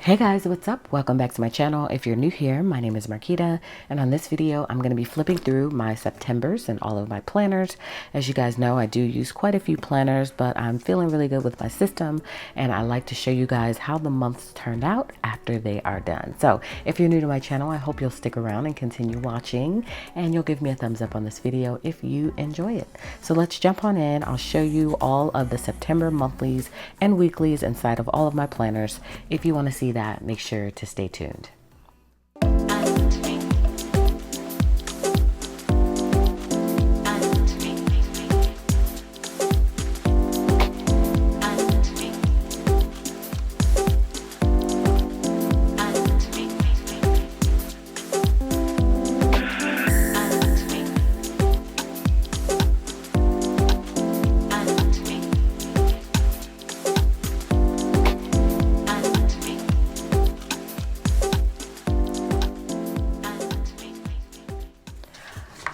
Hey guys, what's up? Welcome back to my channel. If you're new here, my name is Quita, and on this video, I'm going to be flipping through my Septembers and all of my planners. As you guys know, I do use quite a few planners, but I'm feeling really good with my system, and I like to show you guys how the months turned out after they are done. So if you're new to my channel, I hope you'll stick around and continue watching, and you'll give me a thumbs up on this video if you enjoy it. So let's jump on in. I'll show you all of the September monthlies and weeklies inside of all of my planners. If you want to see that, make sure to stay tuned.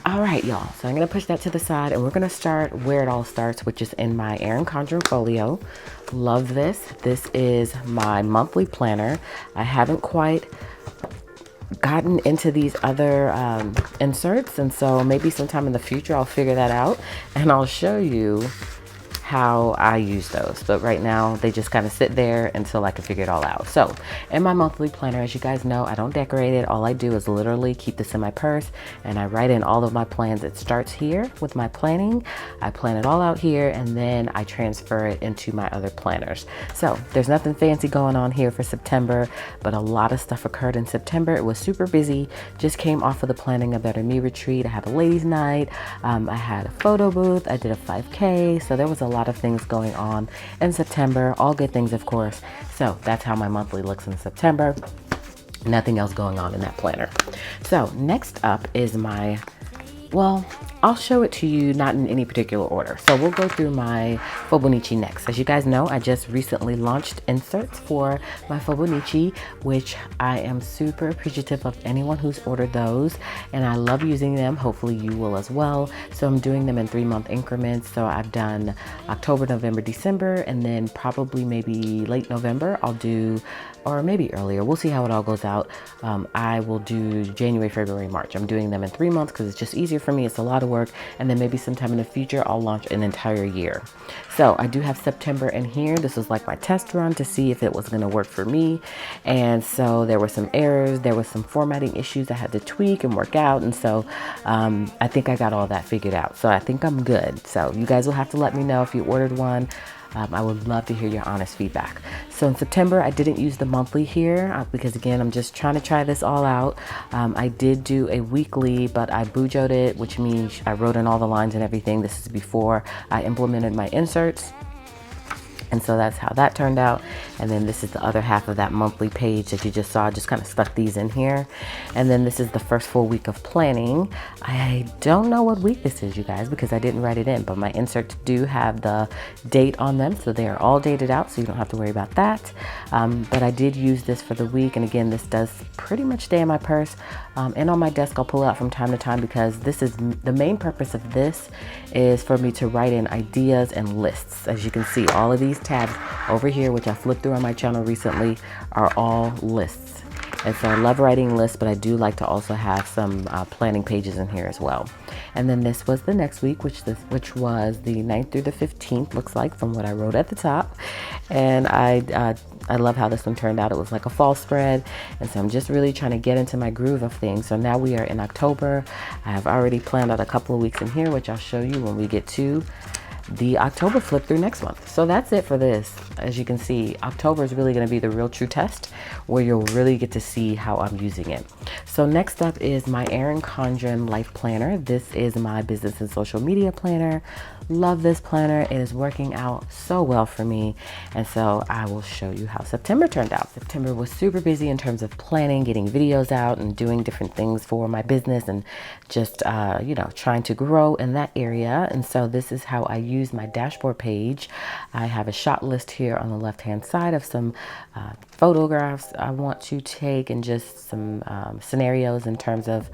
All right, y'all, so I'm going to push that to the side, and we're going to start where it all starts, which is in my Erin Condren folio. Love this. This is my monthly planner. I haven't quite gotten into these other inserts, and so maybe sometime in the future I'll figure that out, and I'll show you how I use those. But right now they just kind of sit there until I can figure it all out. So in my monthly planner, as you guys know, I don't decorate it. All I do is literally keep this in my purse and I write in all of my plans. It starts here with my planning. I plan it all out here and then I transfer it into my other planners. So there's nothing fancy going on here for September, but a lot of stuff occurred in September. It was super busy. Just came off of the planning of Better Me retreat. I had a ladies night. I had a photo booth. I did a 5K. So there was a lot of things going on in September, all good things, of course. So that's how my monthly looks in September. Nothing else going on in that planner. So next up is my, well, I'll show it to you not in any particular order. So we'll go through my Fobonichi next. As you guys know, I just recently launched inserts for my Fobonichi, which I am super appreciative of anyone who's ordered those, and I love using them. Hopefully you will as well. So I'm doing them in 3-month increments. So I've done October, November, December, and then probably maybe late November I'll do, or maybe earlier. We'll see how it all goes out. I will do January, February, March. I'm doing them in 3 months because it's just easier for me. It's a lot of work, and then maybe sometime in the future I'll launch an entire year. So I do have September in here. This was like my test run to see if it was going to work for me, and so there were some errors, there was some formatting issues I had to tweak and work out, and so I think I got all that figured out. So I think I'm good. So you guys will have to let me know if you ordered one. I would love to hear your honest feedback. So in September, I didn't use the monthly here because again, I'm just trying to try this all out. I did do a weekly, but I bujoed it, which means I wrote in all the lines and everything. This is before I implemented my inserts. And so that's how that turned out. And then this is the other half of that monthly page that you just saw. I just kind of stuck these in here. And then this is the first full week of planning. I don't know what week this is, you guys, because I didn't write it in, but my inserts do have the date on them. So they are all dated out, so you don't have to worry about that. But I did use this for the week. And again, this does pretty much stay in my purse and on my desk. I'll pull it out from time to time because this is the main purpose of this is for me to write in ideas and lists. As you can see, all of these tabs over here, which I flipped through on my channel recently, are all lists. And so I love writing lists, but I do like to also have some planning pages in here as well. And then this was the next week, which was the 9th through the 15th, looks like, from what I wrote at the top. And I love how this one turned out. It was like a fall spread. And so I'm just really trying to get into my groove of things. So now we are in October. I have already planned out a couple of weeks in here, which I'll show you when we get to the October flip through next month. So that's it for this. As you can see, October is really going to be the real true test where you'll really get to see how I'm using it. So next up is my Erin Condren Life Planner. This is my business and social media planner. Love this planner. It is working out so well for me. And so I will show you how September turned out. September was super busy in terms of planning, getting videos out and doing different things for my business and just, you know, trying to grow in that area. And so this is how I use use my dashboard page. I have a shot list here on the left hand side of some photographs I want to take, and just some scenarios in terms of,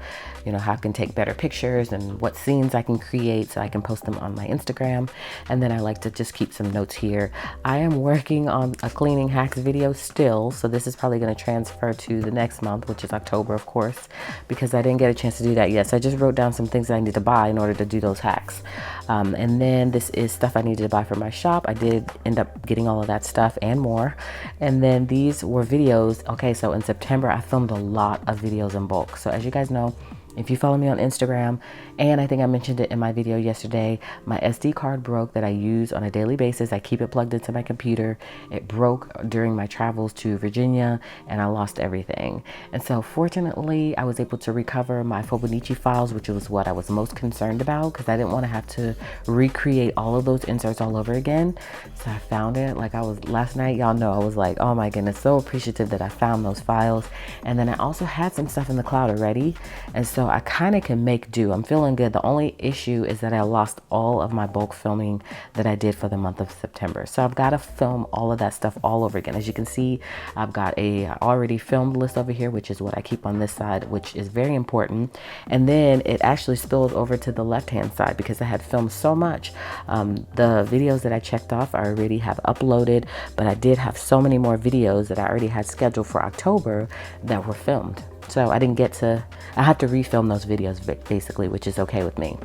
you know, how I can take better pictures and what scenes I can create so I can post them on my Instagram. And then I like to just keep some notes here. I am working on a cleaning hacks video still, so this is probably going to transfer to the next month, which is October, of course, because I didn't get a chance to do that yet. So I just wrote down some things that I need to buy in order to do those hacks. And then this is stuff I needed to buy for my shop. I did end up getting all of that stuff and more. And then these were videos. Okay, so in September, I filmed a lot of videos in bulk. So as you guys know, if you follow me on Instagram, and I think I mentioned it in my video yesterday, my SD card broke that I use on a daily basis. I keep it plugged into my computer. It broke during my travels to Virginia, and I lost everything. And so fortunately, I was able to recover my Fibonacci files, which was what I was most concerned about, because I didn't want to have to recreate all of those inserts all over again. So I found it. Like, I was last night, y'all know, I was like, oh my goodness, so appreciative that I found those files. And then I also had some stuff in the cloud already. And so I kind of can make do. I'm feeling good. The only issue is that I lost all of my bulk filming that I did for the month of September. So I've got to film all of that stuff all over again. As you can see, I've got a already filmed list over here, which is what I keep on this side, which is very important. And then it actually spilled over to the left-hand side because I had filmed so much. The videos that I checked off I already have uploaded, but I did have so many more videos that I already had scheduled for October that were filmed. So I didn't get to, I had to refilm those videos basically, which is okay with me.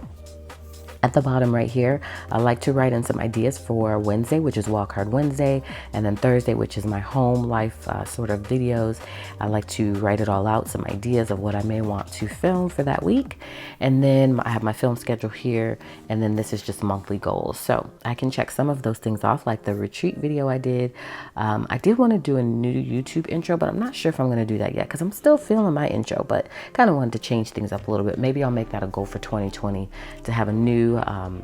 At the bottom right here, I like to write in some ideas for Wednesday, which is Wildcard Wednesday, and then Thursday, which is my home life sort of videos. I like to write it all out, some ideas of what I may want to film for that week. And then I have my film schedule here, and then this is just monthly goals. So I can check some of those things off, like the retreat video I did. I did want to do a new YouTube intro, but I'm not sure if I'm going to do that yet because I'm still feeling my intro, but kind of wanted to change things up a little bit. Maybe I'll make that a goal for 2020 to have a new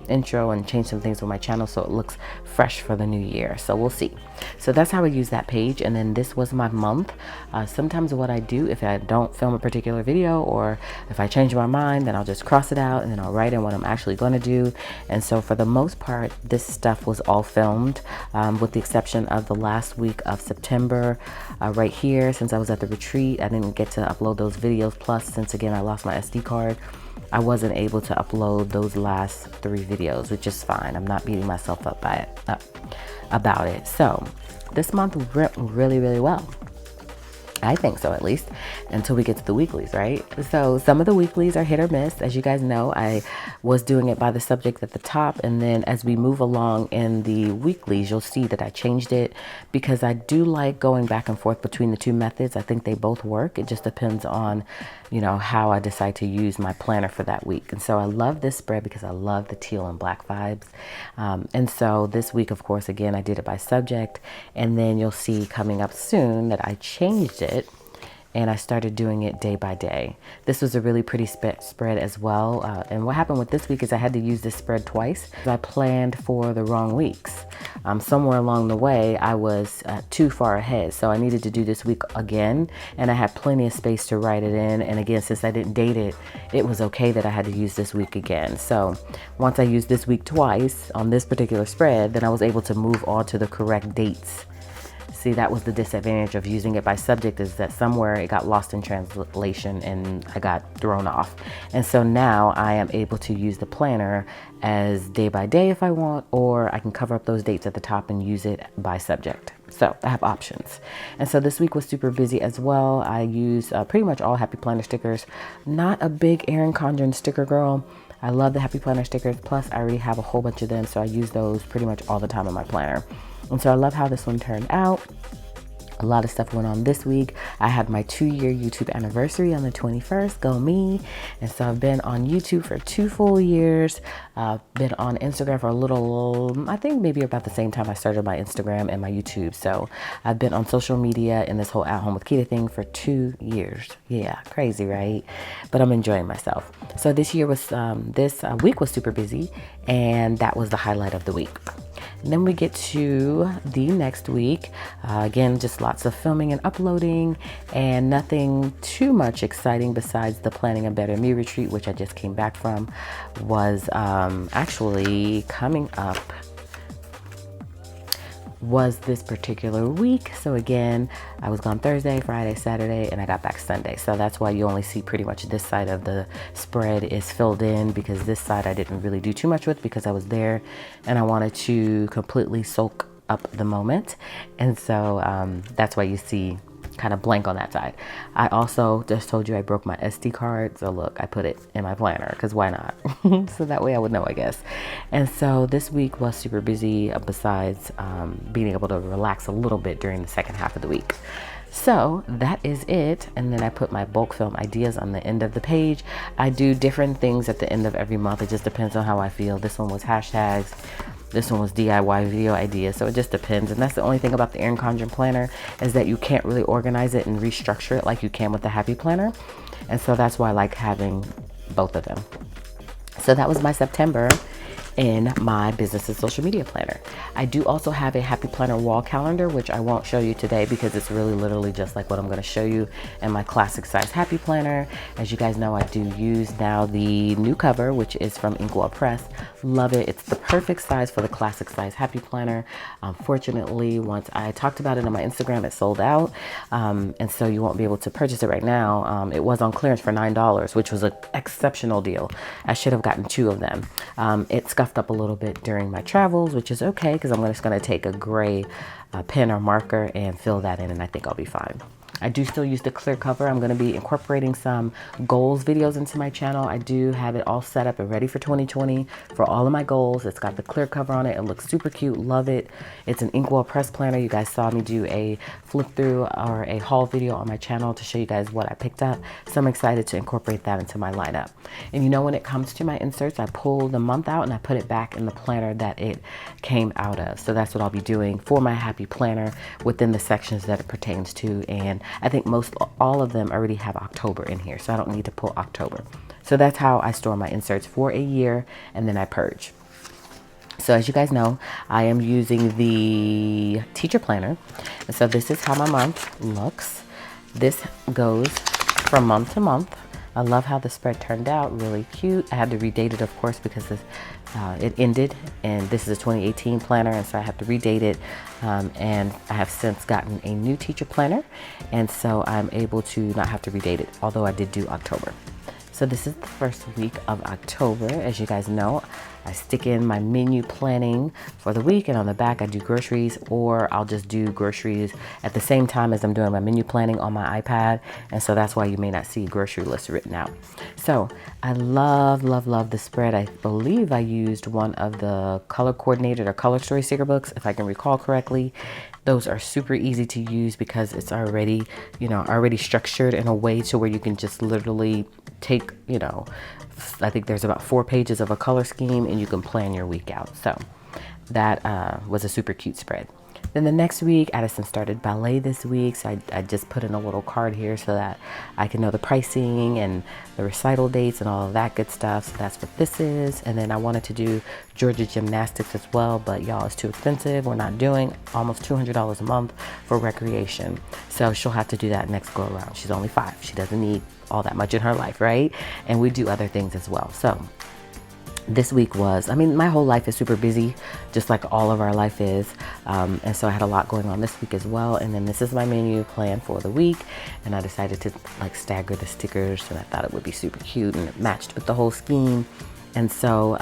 intro and change some things with my channel so it looks fresh for the new year. So we'll see. So that's how I use that page. And then this was my month. Sometimes what I do, if I don't film a particular video or if I change my mind, then I'll just cross it out and then I'll write in what I'm actually going to do. And so for the most part, this stuff was all filmed with the exception of the last week of September. Right here, since I was at the retreat, I didn't get to upload those videos. Plus, since again, I lost my SD card, I wasn't able to upload those last 3 videos, which is fine. I'm not beating myself up about it. So this month went really, really well. I think so, at least, until we get to the weeklies, right? So some of the weeklies are hit or miss. As you guys know, I was doing it by the subject at the top. And then as we move along in the weeklies, you'll see that I changed it because I do like going back and forth between the two methods. I think they both work. It just depends on, you know, how I decide to use my planner for that week. And so I love this spread because I love the teal and black vibes. And so this week, of course, again, I did it by subject. And then you'll see coming up soon that I changed it and I started doing it day by day. This was a really pretty spread as well. And what happened with this week is I had to use this spread twice. I planned for the wrong weeks. Somewhere along the way, I was too far ahead. So I needed to do this week again. And I had plenty of space to write it in. And again, since I didn't date it, it was okay that I had to use this week again. So once I used this week twice on this particular spread, then I was able to move on to the correct dates. See, that was the disadvantage of using it by subject, is that somewhere it got lost in translation and I got thrown off. And so now I am able to use the planner as day by day if I want, or I can cover up those dates at the top and use it by subject. So I have options. And so this week was super busy as well. I used pretty much all Happy Planner stickers. Not a big Erin Condren sticker girl. I love the Happy Planner stickers. Plus I already have a whole bunch of them. So I use those pretty much all the time in my planner. And so I love how this one turned out. A lot of stuff went on this week. I had my 2-year YouTube anniversary on the 21st. Go me. And so I've been on YouTube for 2 full years. Been on Instagram for a little, I think maybe about the same time I started my Instagram and my YouTube. So I've been on social media in this whole At Home with Quita thing for 2 years. Yeah, crazy, right? But I'm enjoying myself. So this year was, this week was super busy, and that was the highlight of the week. And then we get to the next week. Again, just lots of filming and uploading, and nothing too much exciting besides the Planning a Better Me retreat, which I just came back from, was actually coming up was this particular week. So again, I was gone Thursday, Friday, Saturday, and I got back Sunday. So that's why you only see pretty much this side of the spread is filled in, because this side I didn't really do too much with because I was there and I wanted to completely soak up the moment. And so that's why you see kind of blank on that side. I also just told you I broke my SD card, so look, I put it in my planner because why not? So that way I would know, I guess. And so this week was super busy, besides being able to relax a little bit during the second half of the week. So that is it. And then I put my bulk film ideas on the end of the page. I do different things at the end of every month. It just depends on how I feel. This one was hashtags. This one was DIY video ideas, so it just depends. And that's the only thing about the Erin Condren planner, is that you can't really organize it and restructure it like you can with the Happy Planner. And so that's why I like having both of them. So that was my September in my business and social media planner. I do also have a Happy Planner wall calendar, which I won't show you today because it's really literally just like what I'm going to show you in my classic size Happy Planner. As you guys know, I do use now the new cover, which is from Inkwell Press. Love it. It's the perfect size for the classic size Happy Planner. Unfortunately, once I talked about it on my Instagram, it sold out. And so you won't be able to purchase it right now. It was on clearance for $9, which was an exceptional deal. I should have gotten 2 of them. It scuffed up a little bit during my travels, which is okay because I'm just going to take a gray pen or marker and fill that in, and I think I'll be fine. I do still use the clear cover. I'm going to be incorporating some goals videos into my channel. I do have it all set up and ready for 2020 for all of my goals. It's got the clear cover on it. It looks super cute. Love it. It's an Inkwell Press planner. You guys saw me do a flip through or a haul video on my channel to show you guys what I picked up. So I'm excited to incorporate that into my lineup. And you know, when it comes to my inserts, I pull the month out and I put it back in the planner that it came out of. So that's what I'll be doing for my Happy Planner within the sections that it pertains to. And I think all of them already have October in here, so I don't need to pull October. So that's how I store my inserts for a year, and then I purge. So as you guys know, I am using the teacher planner. And so this is how my month looks. This goes from month to month. I love how the spread turned out, really cute. I had to redate it, of course, because it ended, and this is a 2018 planner, and so I have to redate it. And I have since gotten a new teacher planner, and so I'm able to not have to redate it, although I did do October. So this is the first week of October. As you guys know, I stick in my menu planning for the week, and on the back I do groceries, or I'll just do groceries at the same time as I'm doing my menu planning on my iPad. And so that's why you may not see grocery lists written out. So I love, love, love the spread. I believe I used one of the color coordinated or color story sticker books, if I can recall correctly. Those are super easy to use because it's already, already structured in a way to where you can just literally take, I think there's about 4 pages of a color scheme and you can plan your week out. So that was a super cute spread. Then the next week, Addison started ballet this week, so I just put in a little card here so that I can know the pricing and the recital dates and all of that good stuff. So that's what this is. And then I wanted to do Georgia gymnastics as well, but y'all, it's too expensive. We're not doing almost $200 a month for recreation. So she'll have to do that next go around. She's only 5. She doesn't need all that much in her life, right? And we do other things as well. So this week was, my whole life is super busy, just like all of our life is. And so I had a lot going on this week as well. And then this is my menu plan for the week. And I decided to stagger the stickers, and I thought it would be super cute and it matched with the whole scheme. And so,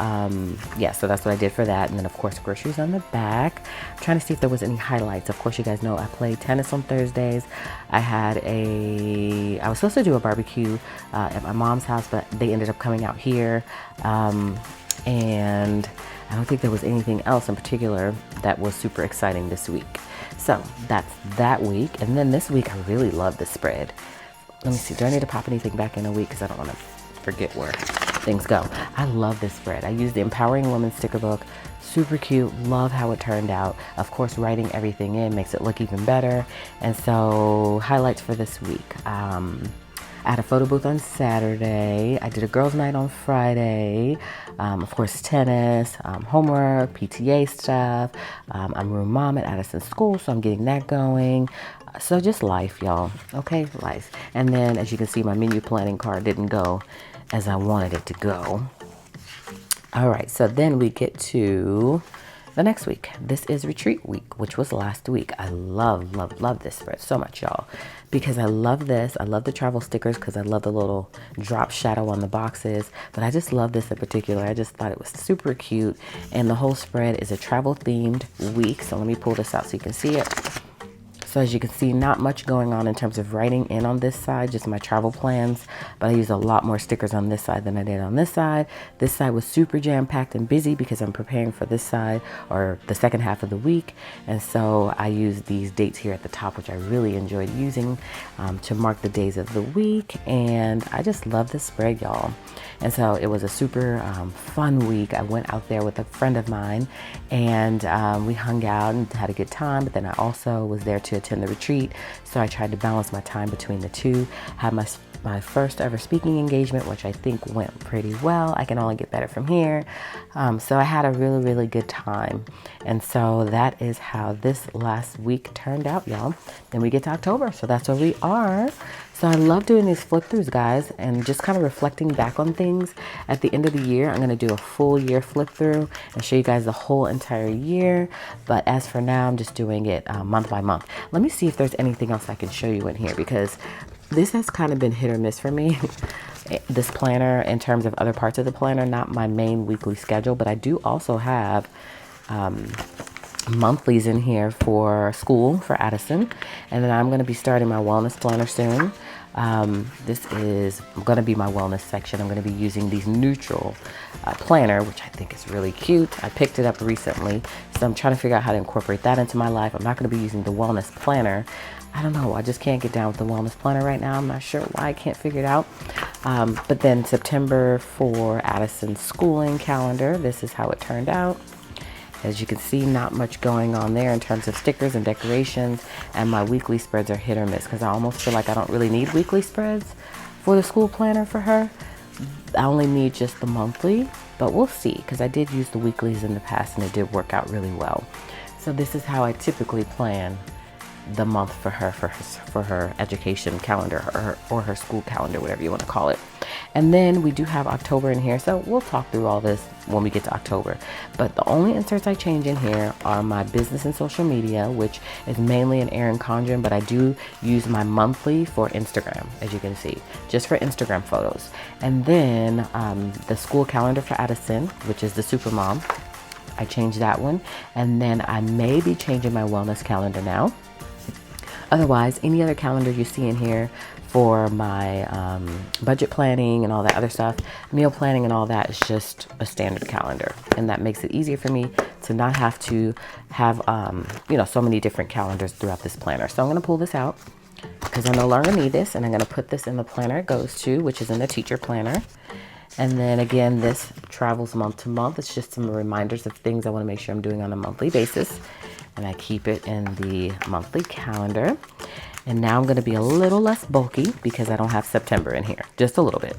so that's what I did for that. And then of course, groceries on the back. I'm trying to see if there was any highlights. Of course, you guys know I play tennis on Thursdays. I was supposed to do a barbecue at my mom's house, but they ended up coming out here. And I don't think there was anything else in particular that was super exciting this week. So that's that week. And then this week, I really love the spread. Let me see, do I need to pop anything back in a week? Because I don't want to forget where things go. I love this spread. I used the Empowering Women sticker book. Super cute. Love how it turned out. Of course, writing everything in makes it look even better. And so highlights for this week. I had a photo booth on Saturday. I did a girls' night on Friday. Of course, tennis, homework, PTA stuff. I'm room mom at Addison's school, so I'm getting that going. So just life, y'all. Okay, life. And then, as you can see, my menu planning card didn't go as I wanted it to go. All right, so then we get to the next week. This is retreat week, which was last week. I love this spread so much, y'all, because I love this. I love the travel stickers because I love the little drop shadow on the boxes, but I just love this in particular. I just thought it was super cute, and the whole spread is a travel themed week. So let me pull this out so you can see it. So as you can see, not much going on in terms of writing in on this side, just my travel plans, but I used a lot more stickers on this side than I did on this side. This side was super jam-packed and busy because I'm preparing for this side, or the second half of the week. And so I used these dates here at the top, which I really enjoyed using to mark the days of the week. And I just love this spread, y'all. And so it was a super fun week. I went out there with a friend of mine, and we hung out and had a good time, but then I also was there to attend the retreat, so I tried to balance my time between the two. Had my first ever speaking engagement, which I think went pretty well. I can only get better from here. So I had a really good time, and so that is how this last week turned out, y'all. Then we get to October, so that's where we are. So I love doing these flip throughs, guys, and just kind of reflecting back on things. At the end of the year, I'm going to do a full year flip through and show you guys the whole entire year. But as for now, I'm just doing it month by month. Let me see if there's anything else I can show you in here, because this has kind of been hit or miss for me. This planner, in terms of other parts of the planner, not my main weekly schedule, but I do also have monthlies in here for school for Addison, and then I'm going to be starting my wellness planner soon. This is going to be my wellness section. I'm going to be using these neutral planner, which I think is really cute. I picked it up recently, so I'm trying to figure out how to incorporate that into my life. I'm not going to be using the wellness planner. I don't know, I just can't get down with the wellness planner right now. I'm not sure why, I can't figure it out. But then September for Addison's schooling calendar, this is how it turned out. As you can see, not much going on there in terms of stickers and decorations, and my weekly spreads are hit or miss because I almost feel like I don't really need weekly spreads for the school planner for her. I only need just the monthly, but we'll see, because I did use the weeklies in the past and it did work out really well. So this is how I typically plan the month for her education calendar, or her school calendar, whatever you want to call it. And then we do have October in here, so we'll talk through all this when we get to October. But the only inserts I change in here are my business and social media, which is mainly an Erin Condren, but I do use my monthly for Instagram, as you can see, just for Instagram photos. And then the school calendar for Addison, which is the Supermom, I changed that one. And then I may be changing my wellness calendar now. Otherwise, any other calendar you see in here for my budget planning and all that other stuff, meal planning and all that, is just a standard calendar. And that makes it easier for me to not have to have, so many different calendars throughout this planner. So I'm going to pull this out because I no longer need this, and I'm going to put this in the planner it goes to, which is in the teacher planner. And then again, this travels month to month. It's just some reminders of things I want to make sure I'm doing on a monthly basis. And I keep it in the monthly calendar. And now I'm going to be a little less bulky because I don't have September in here, just a little bit.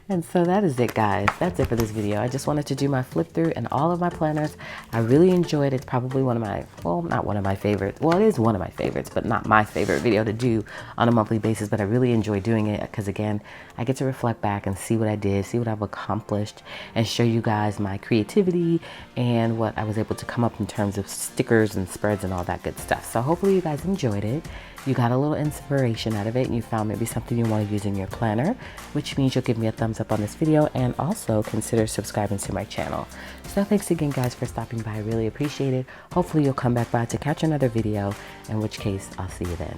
And so that is it, guys. That's it for this video. I just wanted to do my flip through and all of my planners. I really enjoyed it. It's probably one of my, well, not one of my favorites. Well, it is one of my favorites, but not my favorite video to do on a monthly basis. But I really enjoy doing it because, again, I get to reflect back and see what I did, see what I've accomplished, and show you guys my creativity and what I was able to come up in terms of stickers and spreads and all that good stuff. So hopefully you guys enjoyed it. You got a little inspiration out of it, and you found maybe something you want to use in your planner, which means you'll give me a thumbs up on this video and also consider subscribing to my channel. So thanks again, guys, for stopping by. I really appreciate it. Hopefully you'll come back by to catch another video, in which case I'll see you then.